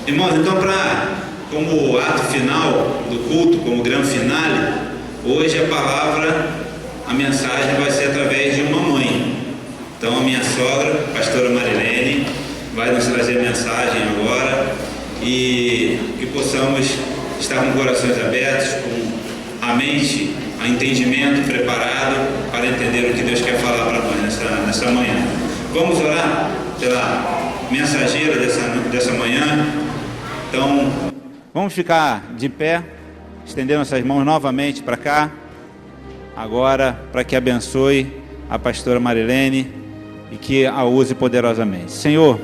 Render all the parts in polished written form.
Irmãos, então, como ato final do culto, como grande finale, hoje a mensagem vai ser através de uma mãe. Então, a minha sogra, a pastora Marilene, vai nos trazer a mensagem agora e que possamos estar com corações abertos, com a mente, o entendimento preparado para entender o que Deus quer falar para nós nessa manhã. Vamos orar pela mensageira dessa manhã. Então, vamos ficar de pé, estender nossas mãos novamente para cá, agora, para que abençoe a pastora Marilene e que a use poderosamente. Senhor,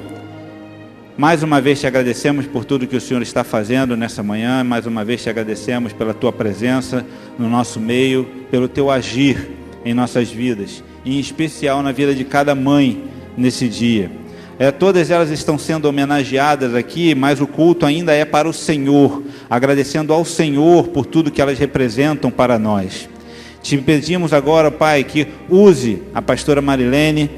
mais uma vez te agradecemos por tudo que o Senhor está fazendo nessa manhã, mais uma vez te agradecemos pela tua presença no nosso meio, pelo teu agir em nossas vidas, em especial na vida de cada mãe nesse dia. Todas elas estão sendo homenageadas aqui, mas o culto ainda é para o Senhor, agradecendo ao Senhor por tudo que elas representam para nós. Te pedimos agora, Pai, que use a pastora Marilene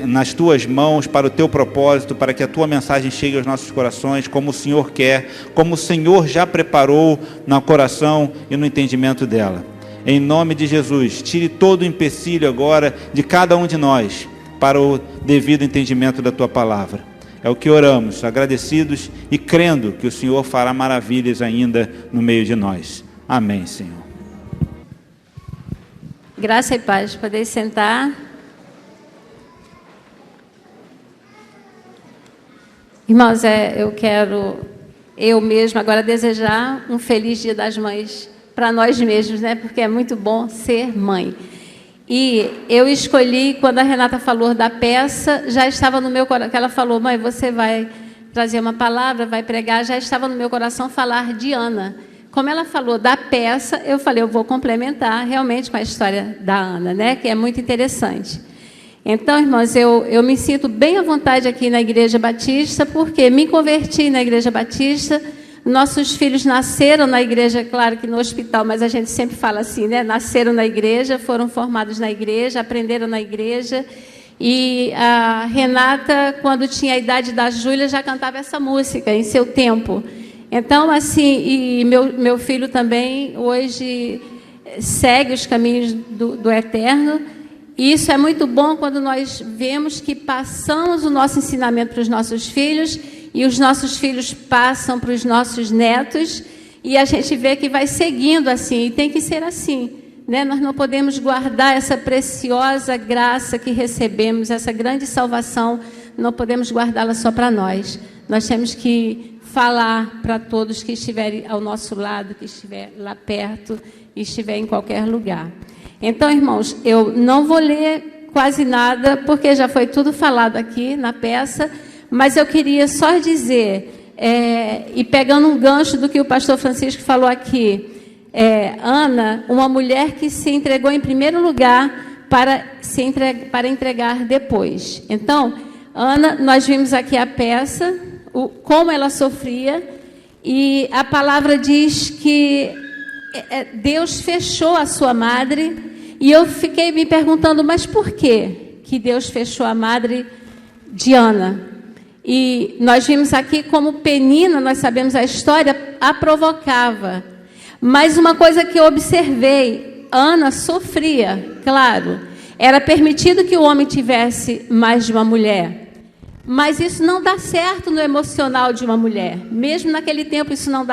nas tuas mãos para o teu propósito, para que a tua mensagem chegue aos nossos corações como o Senhor quer, como o Senhor já preparou no coração e no entendimento dela. Em nome de Jesus, tire todo o empecilho agora de cada um de nós, para o devido entendimento da tua palavra. É o que oramos, agradecidos e crendo que o Senhor fará maravilhas ainda no meio de nós. Amém, Senhor. Graça e paz. Poder sentar. Irmãos, eu quero, eu mesma, agora desejar um feliz Dia das Mães para nós mesmos, né? Porque é muito bom ser mãe. E eu escolhi, quando a Renata falou da peça, já estava no meu coração, que ela falou, mãe, você vai trazer uma palavra, vai pregar, já estava no meu coração falar de Ana. Como ela falou da peça, eu falei, eu vou complementar realmente com a história da Ana, né? Que é muito interessante. Então, irmãos, eu me sinto bem à vontade aqui na Igreja Batista, porque me converti na Igreja Batista. Nossos filhos nasceram na igreja, claro que no hospital, mas a gente sempre fala assim, né? Nasceram na igreja, foram formados na igreja, aprenderam na igreja. E a Renata, quando tinha a idade da Júlia, já cantava essa música em seu tempo. Então, assim, e meu filho também hoje segue os caminhos do eterno. E isso é muito bom quando nós vemos que passamos o nosso ensinamento para os nossos filhos e os nossos filhos passam para os nossos netos e a gente vê que vai seguindo assim, e tem que ser assim, né? Nós não podemos guardar essa preciosa graça que recebemos, essa grande salvação, não podemos guardá-la só para nós. Nós temos que falar para todos que estiverem ao nosso lado, que estiver lá perto e estiver em qualquer lugar. Então, irmãos, eu não vou ler quase nada, porque já foi tudo falado aqui na peça, mas eu queria só dizer, e pegando um gancho do que o pastor Francisco falou aqui, Ana, uma mulher que se entregou em primeiro lugar para entregar depois. Então, Ana, nós vimos aqui a peça, como ela sofria, e a palavra diz que Deus fechou a sua madre, e eu fiquei me perguntando, mas por que Deus fechou a madre de Ana? E nós vimos aqui como Penina, nós sabemos a história, a provocava. Mas uma coisa que eu observei, Ana sofria, claro. Era permitido que o homem tivesse mais de uma mulher. Mas isso não dá certo no emocional de uma mulher. Mesmo naquele tempo isso não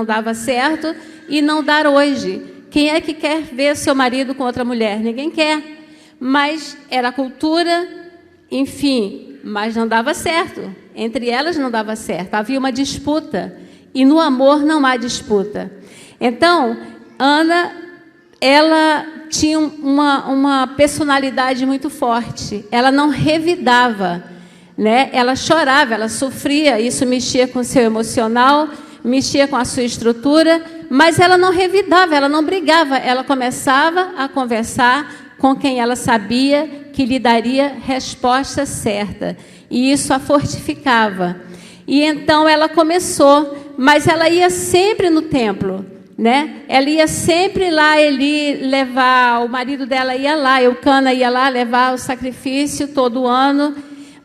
dava certo e não dá hoje. Quem é que quer ver seu marido com outra mulher? Ninguém quer. Mas era a cultura, enfim, mas não dava certo. Entre elas não dava certo. Havia uma disputa. E no amor não há disputa. Então, Ana, ela tinha uma personalidade muito forte. Ela não revidava, né? Ela chorava, ela sofria. Isso mexia com o seu emocional, mexia com a sua estrutura, mas ela não revidava, ela não brigava. Ela começava a conversar com quem ela sabia que lhe daria resposta certa. E isso a fortificava. E então ela começou, mas ela ia sempre no templo, né? Ela ia sempre lá, Eli levar, o marido dela ia lá, Eucana ia lá levar o sacrifício todo ano,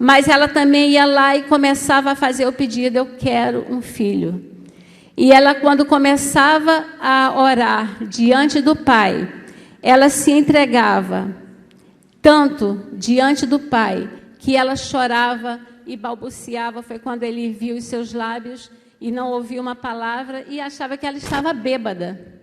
mas ela também ia lá e começava a fazer o pedido: eu quero um filho. E ela, quando começava a orar diante do Pai, ela se entregava tanto diante do Pai, que ela chorava e balbuciava. Foi quando ele viu os seus lábios e não ouviu uma palavra e achava que ela estava bêbada.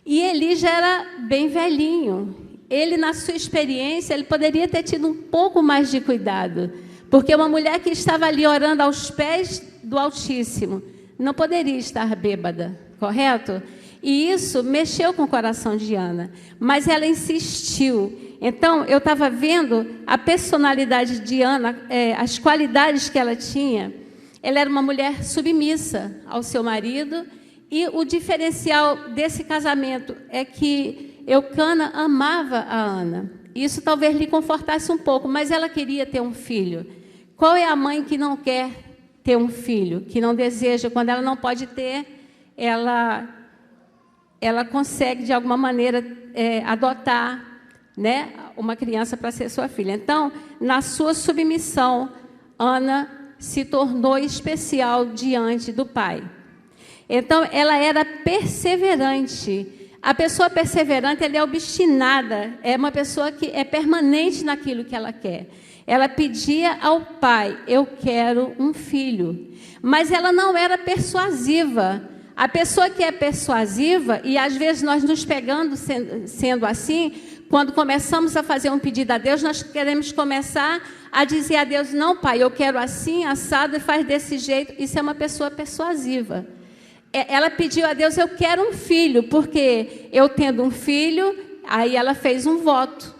E Eli já era bem velhinho. Ele, na sua experiência, ele poderia ter tido um pouco mais de cuidado, porque uma mulher que estava ali orando aos pés do Altíssimo não poderia estar bêbada, correto? E isso mexeu com o coração de Ana, mas ela insistiu. Então, eu estava vendo a personalidade de Ana, as qualidades que ela tinha. Ela era uma mulher submissa ao seu marido, e o diferencial desse casamento é que Eucana amava a Ana. Isso talvez lhe confortasse um pouco, mas ela queria ter um filho. Qual é a mãe que não quer ter um filho, que não deseja? Quando ela não pode ter, ela consegue, de alguma maneira, adotar, né, uma criança para ser sua filha. Então, na sua submissão, Ana se tornou especial diante do pai. Então, ela era perseverante. A pessoa perseverante, ela é obstinada, é uma pessoa que é permanente naquilo que ela quer. Ela pedia ao pai: eu quero um filho. Mas ela não era persuasiva. A pessoa que é persuasiva, e às vezes nós nos pegando sendo assim, quando começamos a fazer um pedido a Deus, nós queremos começar a dizer a Deus: não, pai, eu quero assim, assado, e faz desse jeito. Isso é uma pessoa persuasiva. Ela pediu a Deus: eu quero um filho, porque eu tendo um filho, aí ela fez um voto.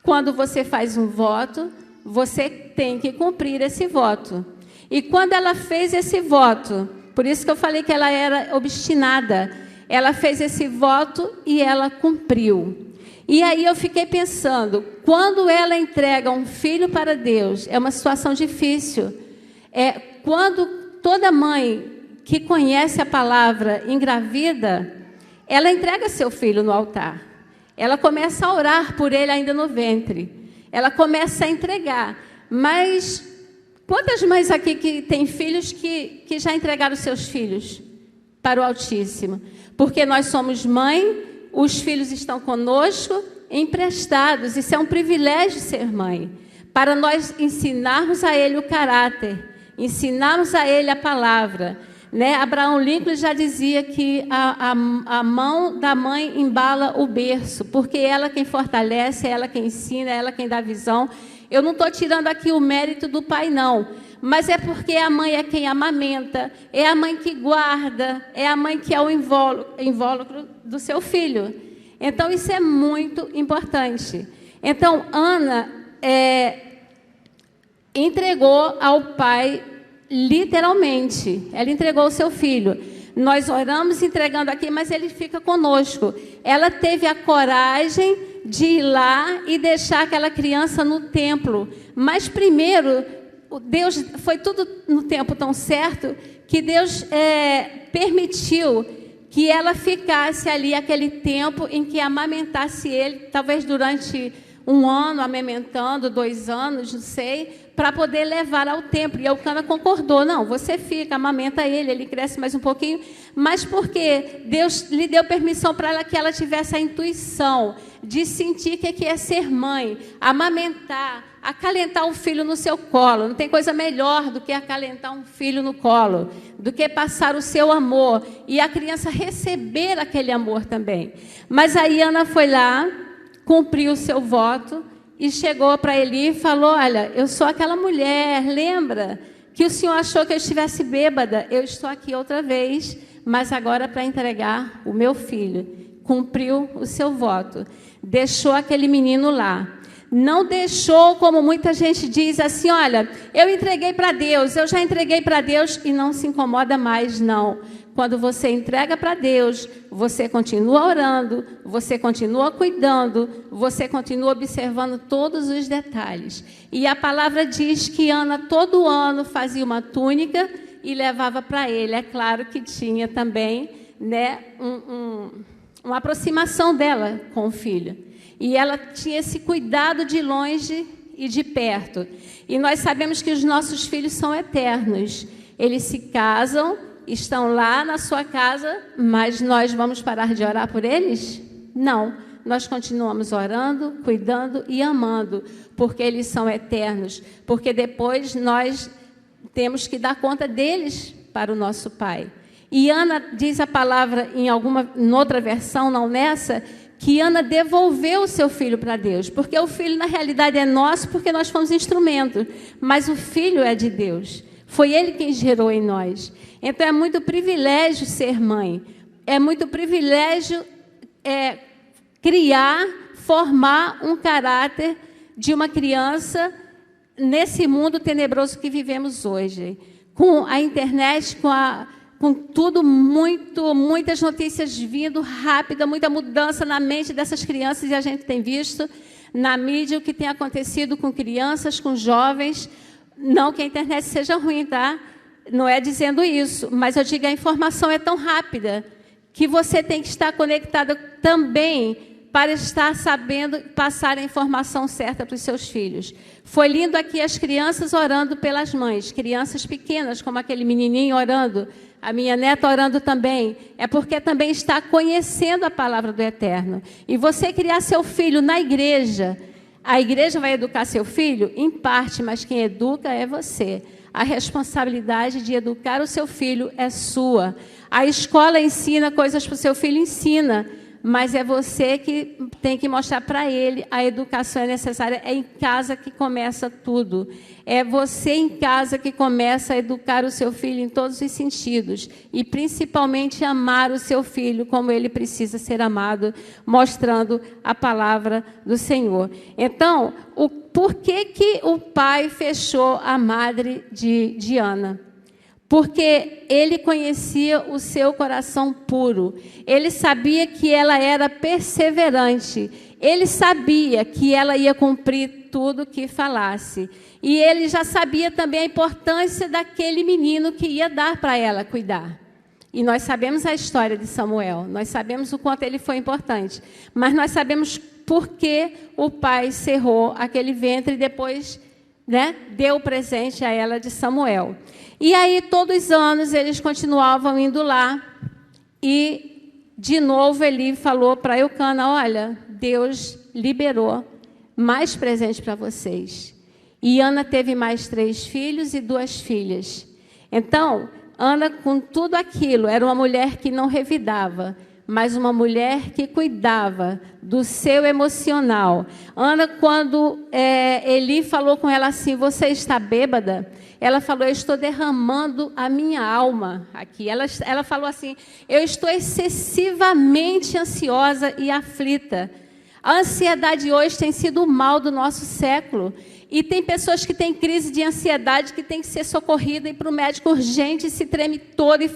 Quando você faz um voto, você tem que cumprir esse voto. E quando ela fez esse voto, por isso que eu falei que ela era obstinada, ela fez esse voto e ela cumpriu. E aí eu fiquei pensando, quando ela entrega um filho para Deus, é uma situação difícil. Quando toda mãe que conhece a palavra engravida, ela entrega seu filho no altar. Ela começa a orar por ele ainda no ventre. Ela começa a entregar. Mas quantas mães aqui que têm filhos que já entregaram seus filhos para o Altíssimo? Porque nós somos mãe, os filhos estão conosco, emprestados. Isso é um privilégio ser mãe. Para nós ensinarmos a ele o caráter, ensinarmos a ele a palavra. Né? Abraham Lincoln já dizia que a mão da mãe embala o berço, porque é ela quem fortalece, é ela quem ensina, é ela quem dá visão. Eu não estou tirando aqui o mérito do pai, não, mas é porque a mãe é quem amamenta, é a mãe que guarda, é a mãe que é o invólucro do seu filho. Então, isso é muito importante. Então, Ana entregou ao pai. Literalmente, ela entregou o seu filho. Nós oramos entregando aqui, mas ele fica conosco. Ela teve a coragem de ir lá e deixar aquela criança no templo. Mas primeiro, Deus, foi tudo no tempo tão certo, que Deus permitiu que ela ficasse ali aquele tempo em que amamentasse ele, talvez durante 1 ano, amamentando, 2 anos, não sei, para poder levar ao templo. E a Eucana concordou: não, você fica, amamenta ele cresce mais um pouquinho, mas porque Deus lhe deu permissão para ela, que ela tivesse a intuição de sentir o que é ser mãe, amamentar, acalentar um filho no seu colo. Não tem coisa melhor do que acalentar um filho no colo, do que passar o seu amor e a criança receber aquele amor também. Mas aí Ana foi lá, cumpriu o seu voto e chegou para Eli e falou: olha, eu sou aquela mulher, lembra que o senhor achou que eu estivesse bêbada? Eu estou aqui outra vez, mas agora para entregar o meu filho. Cumpriu o seu voto, deixou aquele menino lá. Não deixou, como muita gente diz assim: olha, eu entreguei para Deus, eu já entreguei para Deus, e não se incomoda mais, não. Quando você entrega para Deus, você continua orando, você continua cuidando, você continua observando todos os detalhes. E a palavra diz que Ana todo ano fazia uma túnica e levava para ele. É claro que tinha também, né, uma aproximação dela com o filho. E ela tinha esse cuidado de longe e de perto. E nós sabemos que os nossos filhos são eternos. Eles se casam, estão lá na sua casa, mas nós vamos parar de orar por eles? Não. Nós continuamos orando, cuidando e amando, porque eles são eternos. Porque depois nós temos que dar conta deles para o nosso Pai. E Ana diz a palavra em outra versão, não nessa, que Ana devolveu o seu filho para Deus, porque o filho na realidade é nosso, porque nós fomos instrumento, mas o filho é de Deus, foi Ele quem gerou em nós. Então é muito privilégio ser mãe, é muito privilégio criar, formar um caráter de uma criança nesse mundo tenebroso que vivemos hoje, com a internet, com tudo muitas notícias vindo rápida, muita mudança na mente dessas crianças, e a gente tem visto na mídia o que tem acontecido com crianças, com jovens. Não que a internet seja ruim, tá? Não é dizendo isso, mas eu digo, a informação é tão rápida que você tem que estar conectada também para estar sabendo passar a informação certa para os seus filhos. Foi lindo aqui as crianças orando pelas mães, crianças pequenas, como aquele menininho orando, a minha neta orando também, é porque também está conhecendo a palavra do Eterno. E você criar seu filho na igreja, a igreja vai educar seu filho? Em parte, mas quem educa é você. A responsabilidade de educar o seu filho é sua. A escola ensina coisas para o seu filho, ensina, mas é você que tem que mostrar para ele a educação é necessária. É em casa que começa tudo. É você em casa que começa a educar o seu filho em todos os sentidos. E principalmente amar o seu filho como ele precisa ser amado, mostrando a palavra do Senhor. Então, por que o pai fechou a madre de Ana? Porque ele conhecia o seu coração puro. Ele sabia que ela era perseverante. Ele sabia que ela ia cumprir tudo que falasse. E ele já sabia também a importância daquele menino que ia dar para ela cuidar. E nós sabemos a história de Samuel. Nós sabemos o quanto ele foi importante. Mas nós sabemos por que o pai cerrou aquele ventre e depois, deu o presente a ela de Samuel. E aí, todos os anos, eles continuavam indo lá. E, de novo, Eli falou para Eucana, olha, Deus liberou mais presente para vocês. E Ana teve mais 3 filhos e 2 filhas. Então, Ana, com tudo aquilo, era uma mulher que não revidava, mas uma mulher que cuidava do seu emocional. Ana, quando Eli falou com ela assim, você está bêbada? Ela falou, eu estou derramando a minha alma aqui. Ela falou assim, eu estou excessivamente ansiosa e aflita. A ansiedade hoje tem sido o mal do nosso século. E tem pessoas que têm crise de ansiedade que tem que ser socorrida e ir para o médico urgente, se treme todo e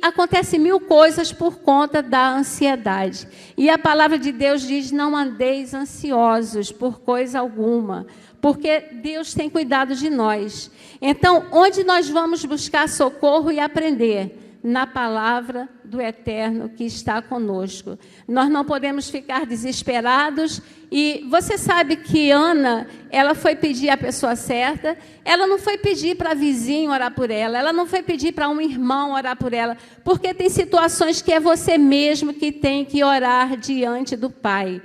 acontece 1000 coisas por conta da ansiedade. E a palavra de Deus diz, não andeis ansiosos por coisa alguma, porque Deus tem cuidado de nós. Então, onde nós vamos buscar socorro e aprender? Na palavra do Eterno que está conosco. Nós não podemos ficar desesperados. E você sabe que Ana, ela foi pedir a pessoa certa, ela não foi pedir para vizinho orar por ela, ela não foi pedir para um irmão orar por ela, porque tem situações que é você mesmo que tem que orar diante do Pai.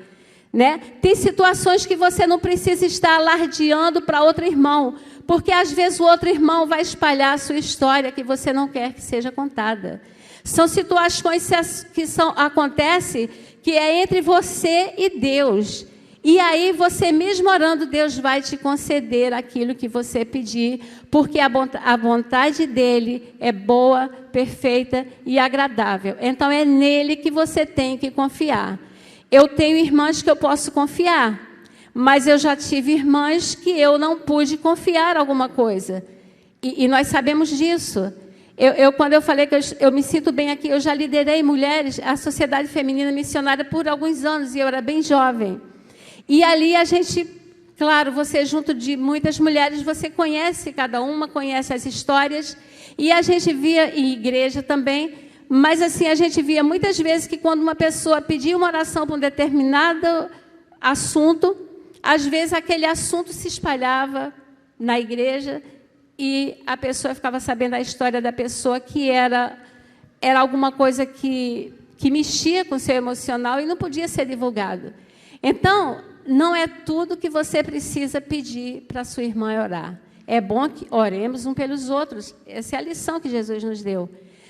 Tem situações que você não precisa estar alardeando para outro irmão, porque às vezes o outro irmão vai espalhar a sua história que você não quer que seja contada. São situações que acontecem que é entre você e Deus. E aí você mesmo orando, Deus vai te conceder aquilo que você pedir, porque a vontade dele é boa, perfeita e agradável. Então é nele que você tem que confiar. Eu tenho irmãs que eu posso confiar, mas eu já tive irmãs que eu não pude confiar alguma coisa. E nós sabemos disso. Quando eu falei que eu me sinto bem aqui, eu já liderei mulheres, a Sociedade Feminina Missionária por alguns anos, e eu era bem jovem. E ali a gente, claro, você junto de muitas mulheres, você conhece cada uma, conhece as histórias, e a gente via em igreja também, mas assim, a gente via muitas vezes que quando uma pessoa pedia uma oração para um determinado assunto, às vezes aquele assunto se espalhava na igreja e a pessoa ficava sabendo a história da pessoa, que era alguma coisa que mexia com o seu emocional e não podia ser divulgado. Então, não é tudo que você precisa pedir para sua irmã orar. É bom que oremos um pelos outros. Essa é a lição que Jesus nos deu.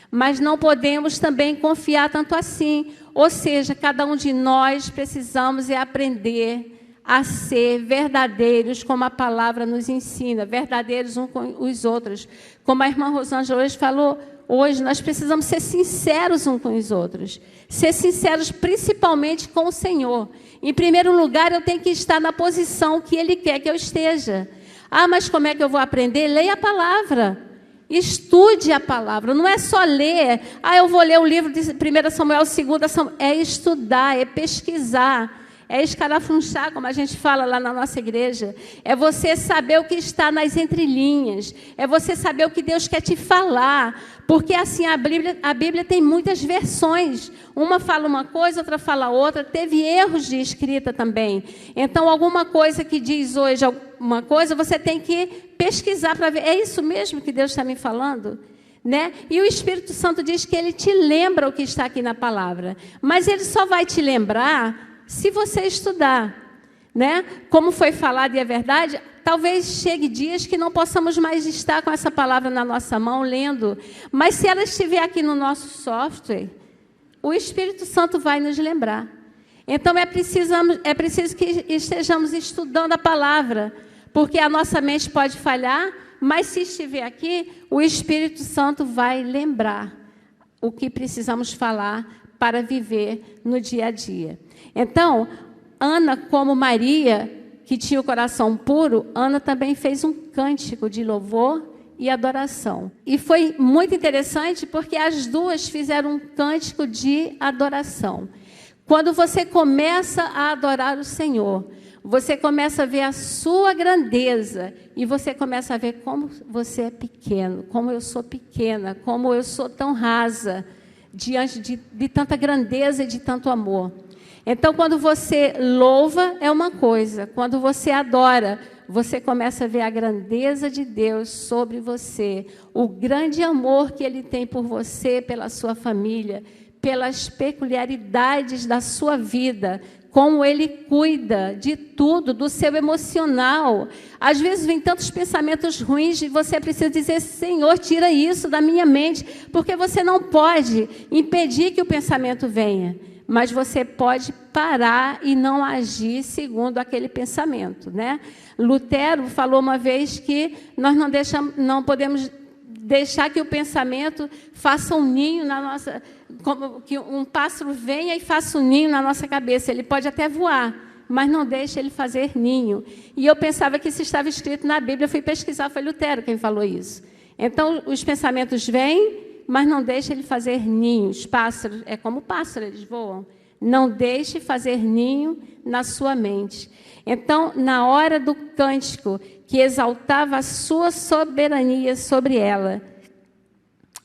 Mas não podemos também confiar tanto assim. Ou seja, cada um de nós precisamos aprender a ser verdadeiros, como a palavra nos ensina, verdadeiros uns com os outros. Como a irmã Rosângela hoje falou, hoje nós precisamos ser sinceros uns com os outros. Ser sinceros principalmente com o Senhor. Em primeiro lugar, eu tenho que estar na posição que Ele quer que eu esteja. Ah, mas como é que eu vou aprender? Leia a palavra. Estude a palavra. Não é só ler. Ah, eu vou ler o livro de 1 Samuel, 2 Samuel. É estudar, é pesquisar. É escarafunchar, como a gente fala lá na nossa igreja. É você saber o que está nas entrelinhas. É você saber o que Deus quer te falar. Porque assim, a Bíblia tem muitas versões. Uma fala uma coisa, outra fala outra. Teve erros de escrita também. Então, alguma coisa que diz hoje alguma coisa, você tem que pesquisar para ver. É isso mesmo que Deus está me falando? Né? E o Espírito Santo diz que Ele te lembra o que está aqui na palavra. Mas Ele só vai te lembrar se você estudar, né? Como foi falado e é verdade, talvez chegue dias que não possamos mais estar com essa palavra na nossa mão, lendo. Mas se ela estiver aqui no nosso software, o Espírito Santo vai nos lembrar. Então, é preciso que estejamos estudando a palavra, porque a nossa mente pode falhar, mas se estiver aqui, o Espírito Santo vai lembrar o que precisamos falar para viver no dia a dia. Então, Ana, como Maria, que tinha o coração puro, Ana também fez um cântico de louvor e adoração. E foi muito interessante porque as duas fizeram um cântico de adoração. Quando você começa a adorar o Senhor, você começa a ver a sua grandeza e você começa a ver como você é pequeno, como eu sou pequena, como eu sou tão rasa diante de tanta grandeza e de tanto amor. Então, quando você louva, é uma coisa. Quando você adora, você começa a ver a grandeza de Deus sobre você, o grande amor que Ele tem por você, pela sua família, pelas peculiaridades da sua vida, como Ele cuida de tudo, do seu emocional. Às vezes vem tantos pensamentos ruins e você precisa dizer: Senhor, tira isso da minha mente, porque você não pode impedir que o pensamento venha, mas você pode parar e não agir segundo aquele pensamento, né? Lutero falou uma vez que nós não podemos deixar que o pensamento faça um ninho na nossa, como que um pássaro venha e faça um ninho na nossa cabeça. Ele pode até voar, mas não deixe ele fazer ninho. E eu pensava que isso estava escrito na Bíblia, eu fui pesquisar, foi Lutero quem falou isso. Então, os pensamentos vêm, mas não deixe ele fazer ninho. Os pássaros, é como pássaro, eles voam. Não deixe fazer ninho na sua mente. Então, na hora do cântico, que exaltava a sua soberania sobre ela,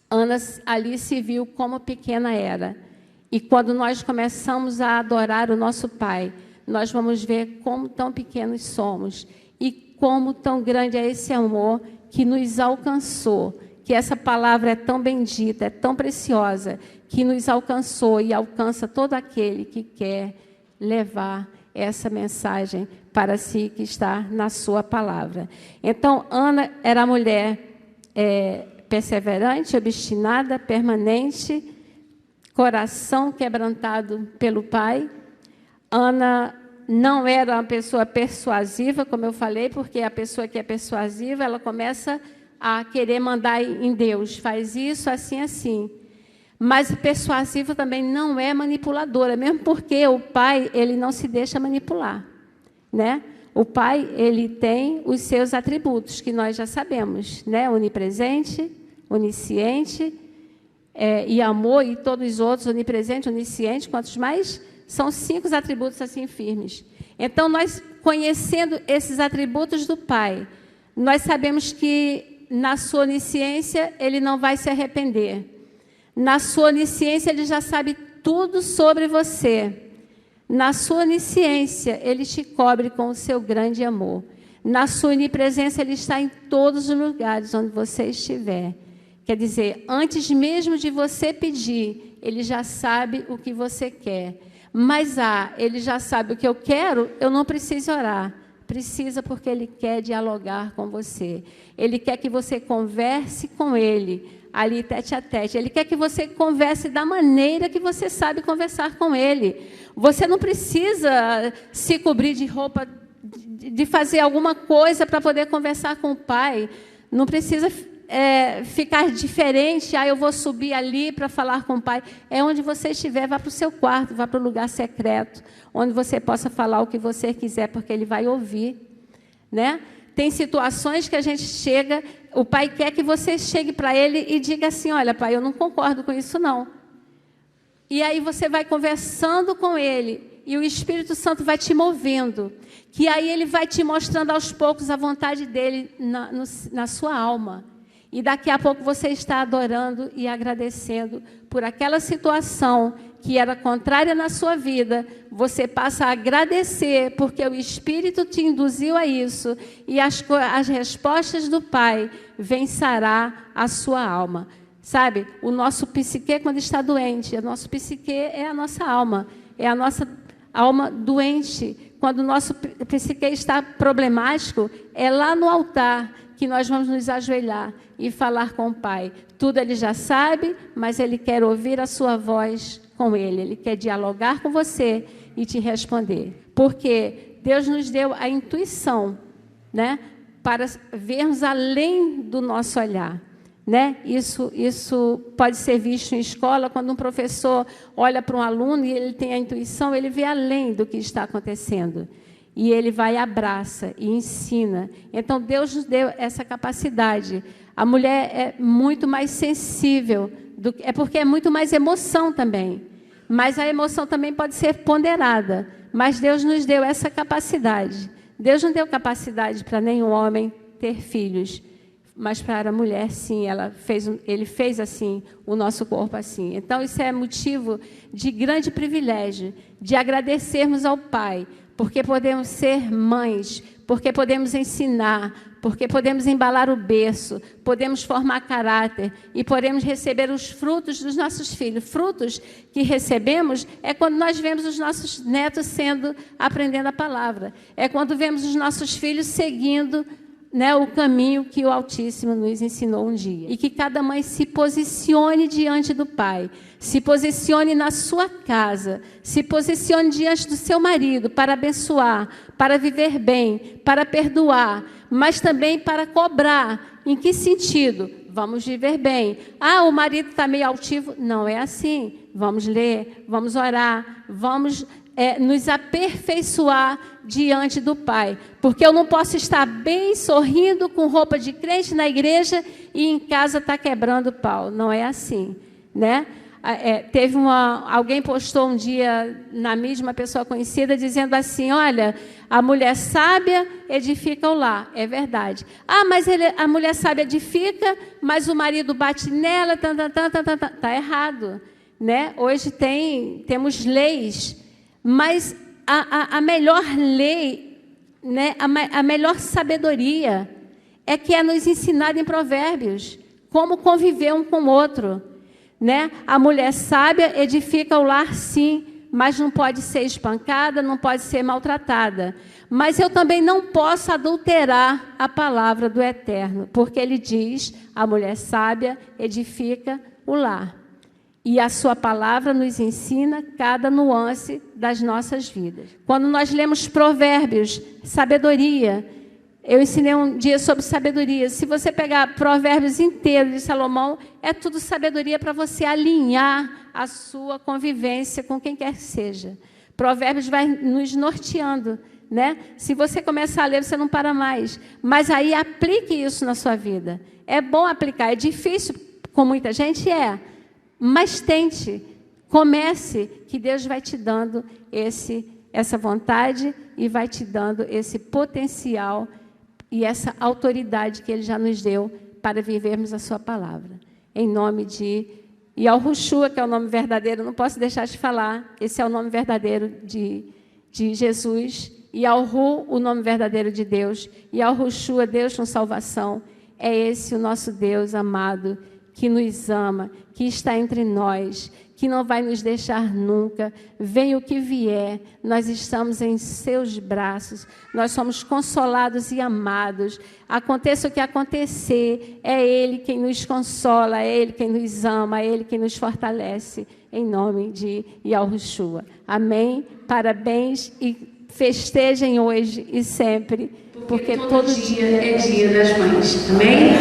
Ana ali se viu como pequena era. E quando nós começamos a adorar o nosso Pai, nós vamos ver como tão pequenos somos e como tão grande é esse amor que nos alcançou, que essa palavra é tão bendita, é tão preciosa, que nos alcançou e alcança todo aquele que quer levar essa mensagem para si, que está na sua palavra. Então, Ana era mulher perseverante, obstinada, permanente, coração quebrantado pelo Pai. Ana não era uma pessoa persuasiva, como eu falei, porque a pessoa que é persuasiva, ela começa a querer mandar em Deus, faz isso, assim, assim. Mas persuasiva também não é manipuladora, mesmo porque o Pai, ele não se deixa manipular, né? O Pai, ele tem os seus atributos, que nós já sabemos, né? Onipresente, onisciente, e amor, e todos os outros, onipresente, onisciente, quantos mais? São 5 atributos assim firmes. Então, nós, conhecendo esses atributos do Pai, nós sabemos que na sua onisciência ele não vai se arrepender. Na sua onisciência ele já sabe tudo sobre você. Na sua onisciência, Ele te cobre com o seu grande amor. Na sua onipresença, Ele está em todos os lugares onde você estiver. Quer dizer, antes mesmo de você pedir, Ele já sabe o que você quer. Mas, Ele já sabe o que eu quero, eu não preciso orar. Precisa, porque Ele quer dialogar com você. Ele quer que você converse com Ele, ali tete a tete. Ele quer que você converse da maneira que você sabe conversar com Ele. Você não precisa se cobrir de roupa, de fazer alguma coisa para poder conversar com o Pai. Não precisa ficar diferente. Eu vou subir ali para falar com o Pai. É onde você estiver, vá para o seu quarto, vá para o lugar secreto, onde você possa falar o que você quiser, porque Ele vai ouvir, né? Tem situações que a gente chega, o Pai quer que você chegue para Ele e diga assim: olha, Pai, eu não concordo com isso, não. E aí você vai conversando com Ele, e o Espírito Santo vai te movendo, que aí Ele vai te mostrando aos poucos a vontade dEle na sua alma. E daqui a pouco você está adorando e agradecendo por aquela situação que era contrária na sua vida. Você passa a agradecer porque o Espírito te induziu a isso. E as respostas do Pai vencerá a sua alma. Sabe, o nosso psique, quando está doente, o nosso psique é a nossa alma. É a nossa alma doente. Quando o nosso psique está problemático, é lá no altar que nós vamos nos ajoelhar e falar com o Pai. Tudo Ele já sabe, mas Ele quer ouvir a sua voz com Ele. Ele quer dialogar com você e te responder. Porque Deus nos deu a intuição, né, para vermos além do nosso olhar. Né? Isso pode ser visto em escola, quando um professor olha para um aluno e ele tem a intuição, ele vê além do que está acontecendo. E ele vai e abraça e ensina. Então, Deus nos deu essa capacidade. A mulher é muito mais sensível, é porque é muito mais emoção também. Mas a emoção também pode ser ponderada. Mas Deus nos deu essa capacidade. Deus não deu capacidade para nenhum homem ter filhos. Mas para a mulher, sim, Ele fez assim, o nosso corpo assim. Então, isso é motivo de grande privilégio, de agradecermos ao Pai, porque podemos ser mães, porque podemos ensinar, porque podemos embalar o berço, podemos formar caráter e podemos receber os frutos dos nossos filhos. Frutos que recebemos é quando nós vemos os nossos netos aprendendo a palavra. É quando vemos os nossos filhos seguindo, né, o caminho que o Altíssimo nos ensinou um dia. E que cada mãe se posicione diante do Pai, se posicione na sua casa, se posicione diante do seu marido para abençoar, para viver bem, para perdoar, mas também para cobrar. Em que sentido? Vamos viver bem. O marido está meio altivo. Não é assim. Vamos ler, vamos orar, vamos nos aperfeiçoar diante do Pai. Porque eu não posso estar bem, sorrindo, com roupa de crente na igreja e em casa está quebrando pau. Não é assim, né? Alguém postou um dia na mídia, uma pessoa conhecida, dizendo assim: olha, a mulher sábia edifica o lar. É verdade. Mas a mulher sábia edifica, mas o marido bate nela, tá errado, né? Hoje temos leis, mas a melhor lei, né, a melhor sabedoria é que é nos ensinada em Provérbios, como conviver um com o outro. Né? A mulher sábia edifica o lar, sim, mas não pode ser espancada, não pode ser maltratada. Mas eu também não posso adulterar a palavra do Eterno, porque Ele diz: a mulher sábia edifica o lar. E a sua palavra nos ensina cada nuance das nossas vidas. Quando nós lemos Provérbios, sabedoria, eu ensinei um dia sobre sabedoria. Se você pegar Provérbios inteiro de Salomão, é tudo sabedoria para você alinhar a sua convivência com quem quer que seja. Provérbios vai nos norteando, né? Se você começar a ler, você não para mais. Mas aí aplique isso na sua vida. É bom aplicar, é difícil com muita gente, mas tente, comece, que Deus vai te dando essa vontade e vai te dando esse potencial e essa autoridade que Ele já nos deu para vivermos a sua palavra. Em nome de E Yahushua, que é o nome verdadeiro, não posso deixar de falar, esse é o nome verdadeiro de Jesus. Yahu, o nome verdadeiro de Deus. Yahushua, Deus com salvação. É esse o nosso Deus amado, que nos ama, que está entre nós, que não vai nos deixar nunca. Venha o que vier, nós estamos em seus braços, nós somos consolados e amados. Aconteça o que acontecer, é Ele quem nos consola, é Ele quem nos ama, é Ele quem nos fortalece, em nome de Yahushua. Amém? Parabéns e festejem hoje e sempre, porque todo dia é dia das mães. Amém?